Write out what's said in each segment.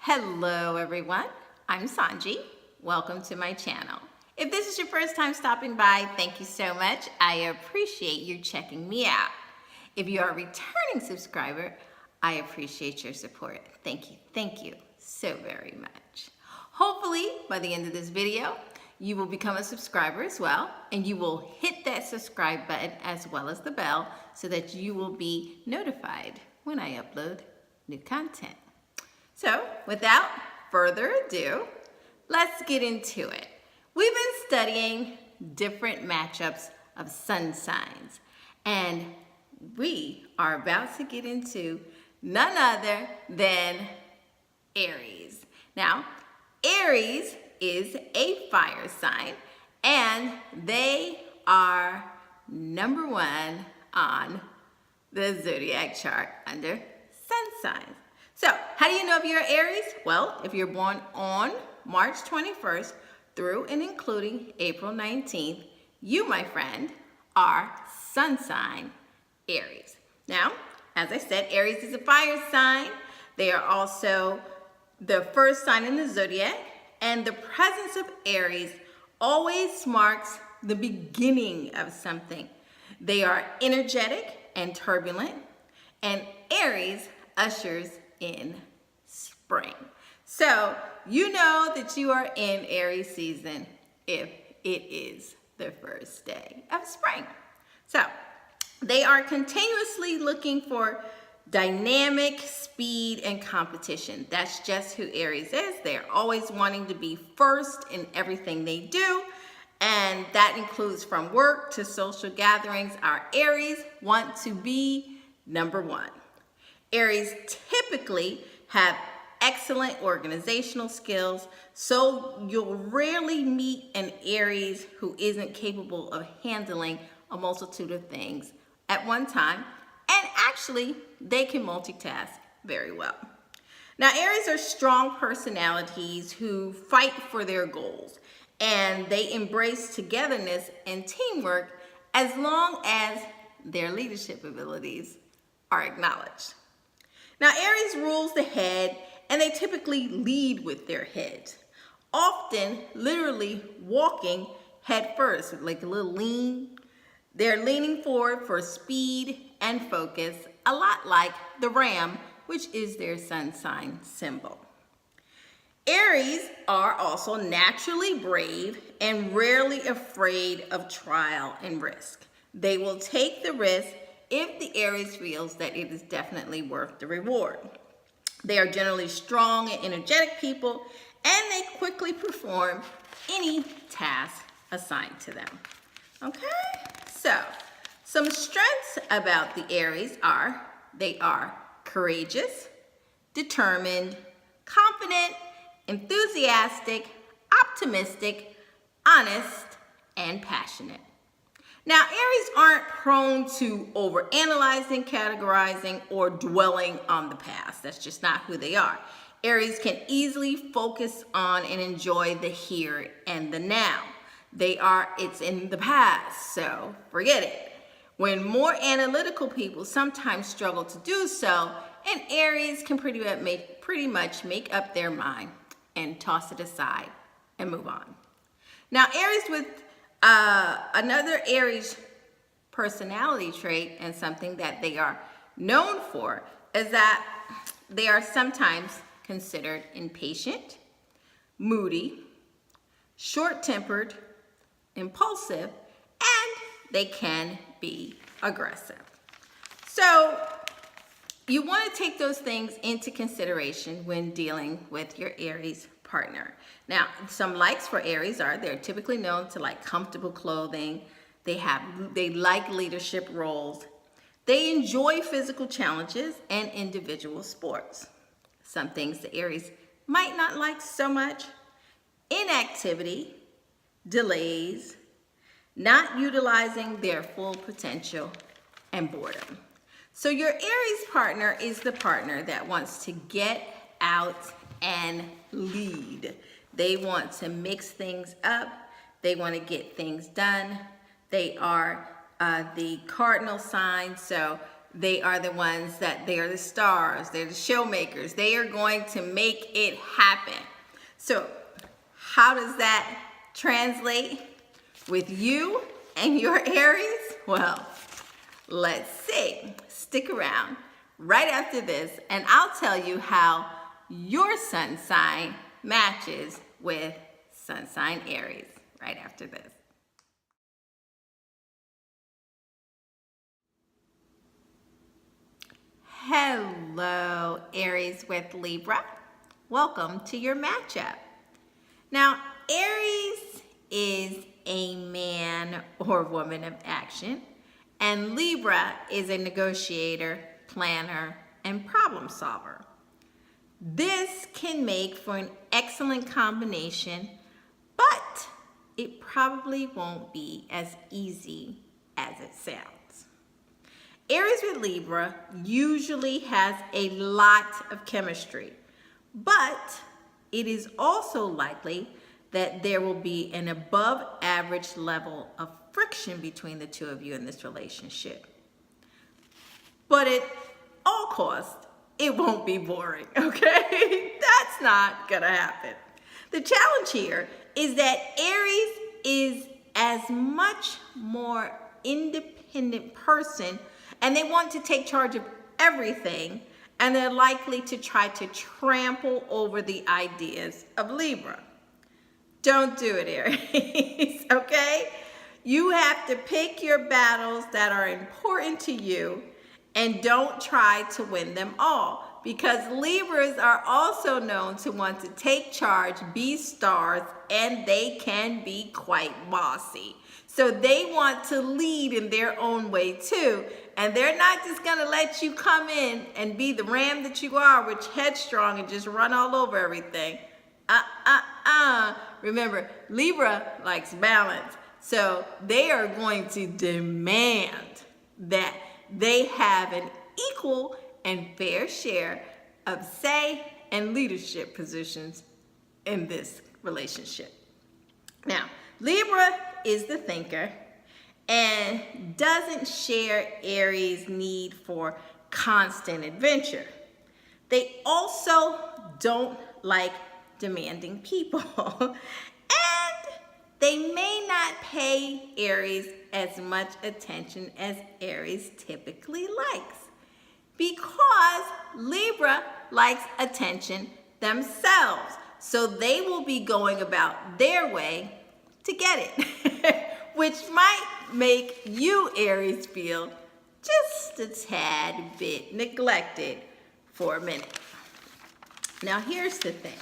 Hello everyone, I'm Sohnjee. Welcome to my channel. If this is your first time stopping by, thank you so much. I appreciate you checking me out. If you are a returning subscriber, I appreciate your support. Thank you so very much. Hopefully, by the end of this video, you will become a subscriber as well, and you will hit that subscribe button as well as the bell so that you will be notified when I upload new content. So, without further ado, let's get into it. We've been studying different matchups of sun signs, and we are about to get into none other than Aries. Now, Aries is a fire sign, and they are number one on the zodiac chart under sun signs. So, how do you know if you're Aries? Well, if you're born on March 21st through and including April 19th, you, my friend, are sun sign Aries. Now, as I said, Aries is a fire sign. They are also the first sign in the zodiac, and the presence of Aries always marks the beginning of something. They are energetic and turbulent, and Aries ushers in spring. So you know that you are in Aries season if it is the first day of spring. So they are continuously looking for dynamic speed and competition. That's just who Aries is. They're always wanting to be first in everything they do, and that includes from work to social gatherings. Our Aries want to be number one. Aries typically have excellent organizational skills, so you'll rarely meet an Aries who isn't capable of handling a multitude of things at one time, and actually they can multitask very well. Now, Aries are strong personalities who fight for their goals, and they embrace togetherness and teamwork as long as their leadership abilities are acknowledged. Now, Aries rules the head, and they typically lead with their heads, often literally walking head first, like a little lean. They're leaning forward for speed and focus, a lot like the ram, which is their sun sign symbol. Aries are also naturally brave and rarely afraid of trial and risk. They will take the risk if the Aries feels that it is definitely worth the reward. They are generally strong and energetic people, and they quickly perform any task assigned to them. Okay, so some strengths about the Aries are they are courageous, determined, confident, enthusiastic, optimistic, honest, and passionate. Now, Aries aren't prone to overanalyzing, categorizing, or dwelling on the past. That's just not who they are. Aries can easily focus on and enjoy the here and the now. It's in the past, so forget it. When more analytical people sometimes struggle to do so, and Aries can pretty much make up their mind and toss it aside and move on. Now, Aries with another Aries personality trait, and something that they are known for, is that they are sometimes considered impatient, moody, short-tempered, impulsive, and they can be aggressive. So you want to take those things into consideration when dealing with your Aries partner. Now, some likes for Aries are they're typically known to like comfortable clothing. They like leadership roles. They enjoy physical challenges and individual sports. Some things the Aries might not like so much: inactivity, delays, not utilizing their full potential, and boredom. So your Aries partner is the partner that wants to get out and lead. They want to mix things up. They want to get things done. They are the cardinal sign, so They are the ones that they are the stars, they're the showmakers. They are going to make it happen. So how does that translate with you and your Aries? Well, let's see. Stick around right after this and I'll tell you how your sun sign matches with sun sign Aries right after this. Hello, Aries with Libra. Welcome to your matchup. Now, Aries is a man or woman of action, and Libra is a negotiator, planner, and problem solver. This can make for an excellent combination, but it probably won't be as easy as it sounds. Aries with Libra usually has a lot of chemistry, but it is also likely that there will be an above average level of friction between the two of you in this relationship. But at all costs, it won't be boring, okay? That's not gonna happen. The challenge here is that Aries is as much more independent person and they want to take charge of everything, and they're likely to try to trample over the ideas of Libra. Don't do it, Aries, okay? You have to pick your battles that are important to you and don't try to win them all, because Libras are also known to want to take charge, be stars, and they can be quite bossy. So they want to lead in their own way too. And they're not just gonna let you come in and be the ram that you are, which headstrong and just run all over everything. Remember, Libra likes balance. So they are going to demand that they have an equal and fair share of say and leadership positions in this relationship. Now, Libra is the thinker and doesn't share Aries' need for constant adventure. They also don't like demanding people. And they may not pay Aries as much attention as Aries typically likes, because Libra likes attention themselves. So they will be going about their way to get it, which might make you, Aries, feel just a tad bit neglected for a minute. Now, here's the thing.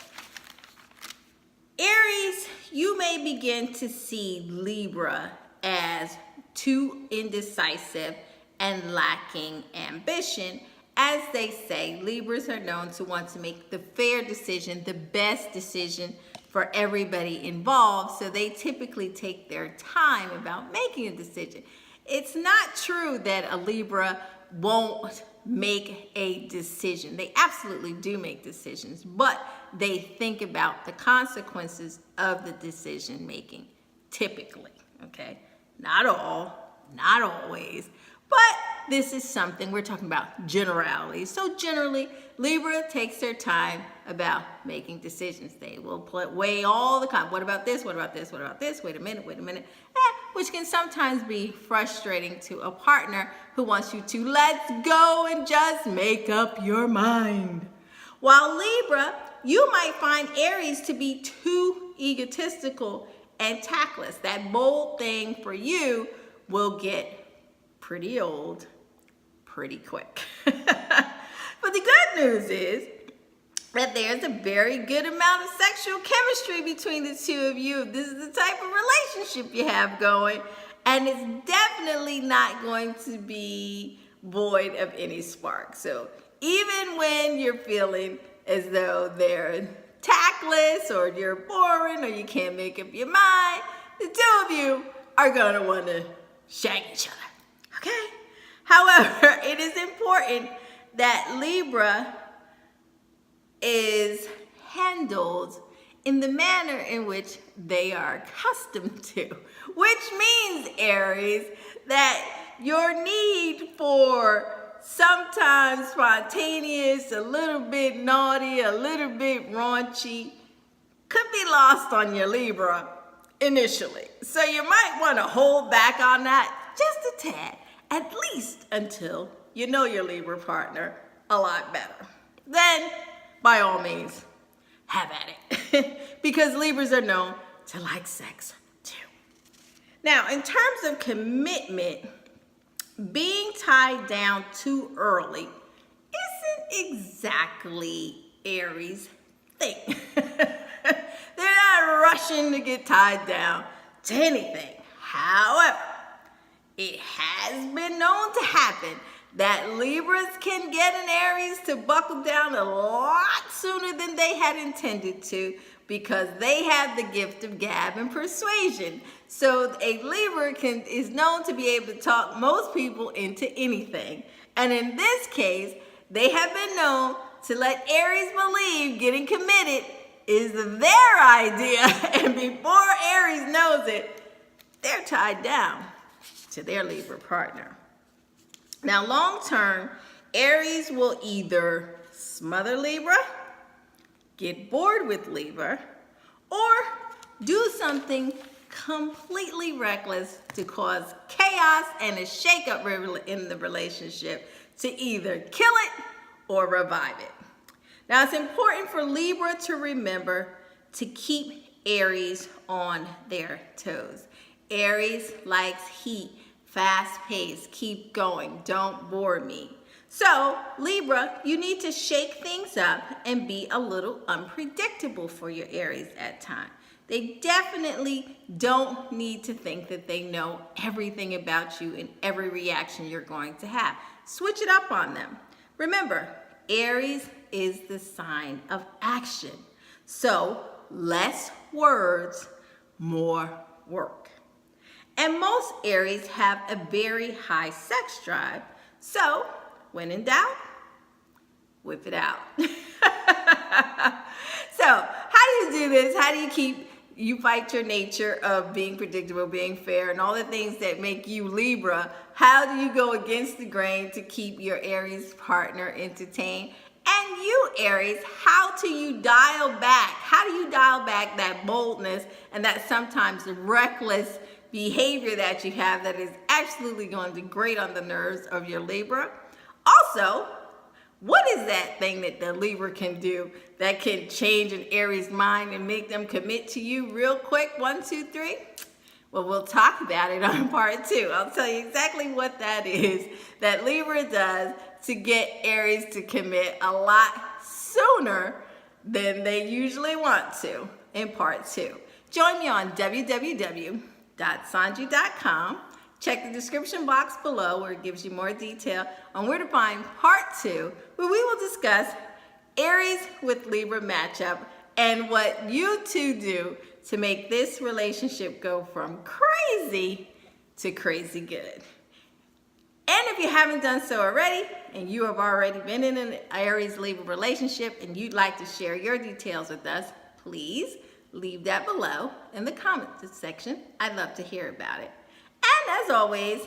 Aries, you may begin to see Libra as too indecisive and lacking ambition. As they say, Libras are known to want to make the fair decision, the best decision for everybody involved, so they typically take their time about making a decision. It's not true that a Libra won't make a decision. They absolutely do make decisions, but they think about the consequences of the decision making, typically, okay? Not all, not always, but this is something we're talking about generalities. So generally, Libra takes their time about making decisions. They will weigh all the what about this? What about this? What about this? Wait a minute, which can sometimes be frustrating to a partner who wants you to let's go and just make up your mind. While Libra, you might find Aries to be too egotistical and tactless. That bold thing for you will get pretty old pretty quick. But the good news is that there's a very good amount of sexual chemistry between the two of you. This is the type of relationship you have going, and it's definitely not going to be void of any spark. So even when you're feeling as though they're tactless or you're boring or you can't make up your mind, the two of you are gonna want to shag each other, okay? However, it is important that Libra is handled in the manner in which they are accustomed to, which means, Aries, that your need for sometimes spontaneous, a little bit naughty, a little bit raunchy, could be lost on your Libra initially. So you might want to hold back on that just a tad, at least until you know your Libra partner a lot better. Then, by all means, have at it. Because Libras are known to like sex too. Now, in terms of commitment, being tied down too early isn't exactly Aries' thing. They're not rushing to get tied down to anything. However, it has been known to happen that Libras can get an Aries to buckle down a lot sooner than they had intended to, because they have the gift of gab and persuasion. So a Libra is known to be able to talk most people into anything. And in this case, they have been known to let Aries believe getting committed is their idea. And before Aries knows it, they're tied down to their Libra partner. Now, long term, Aries will either smother Libra, get bored with Libra, or do something completely reckless to cause chaos and a shakeup in the relationship to either kill it or revive it. Now, it's important for Libra to remember to keep Aries on their toes. Aries likes heat, fast pace, keep going, don't bore me. So, Libra, you need to shake things up and be a little unpredictable for your Aries at times. They definitely don't need to think that they know everything about you and every reaction you're going to have. Switch it up on them. Remember, Aries is the sign of action. So, less words, more work. And most Aries have a very high sex drive. So, when in doubt, whip it out. So, how do you do this? How do you fight your nature of being predictable, being fair, and all the things that make you Libra? How do you go against the grain to keep your Aries partner entertained? And you, Aries, how do you dial back? How do you dial back that boldness and that sometimes reckless behavior that you have that is absolutely going to grate on the nerves of your Libra? Also, what is that thing that the Libra can do that can change an Aries' mind and make them commit to you real quick? 1, 2, 3. Well, we'll talk about it on part 2. I'll tell you exactly what that is that Libra does to get Aries to commit a lot sooner than they usually want to in part 2. Join me on www.sohnjee.com. Check the description box below where it gives you more detail on where to find part 2, where we will discuss Aries with Libra matchup and what you two do to make this relationship go from crazy to crazy good. And if you haven't done so already, and you have already been in an Aries-Libra relationship and you'd like to share your details with us, please leave that below in the comments section. I'd love to hear about it. And as always,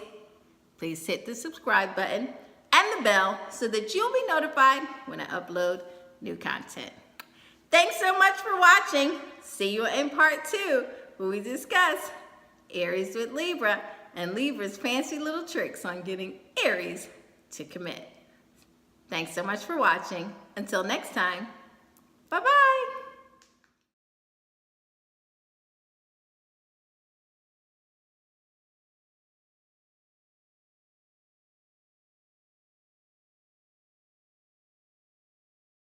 please hit the subscribe button and the bell so that you'll be notified when I upload new content. Thanks so much for watching. See you in part 2, where we discuss Aries with Libra and Libra's fancy little tricks on getting Aries to commit. Thanks so much for watching. Until next time, bye-bye.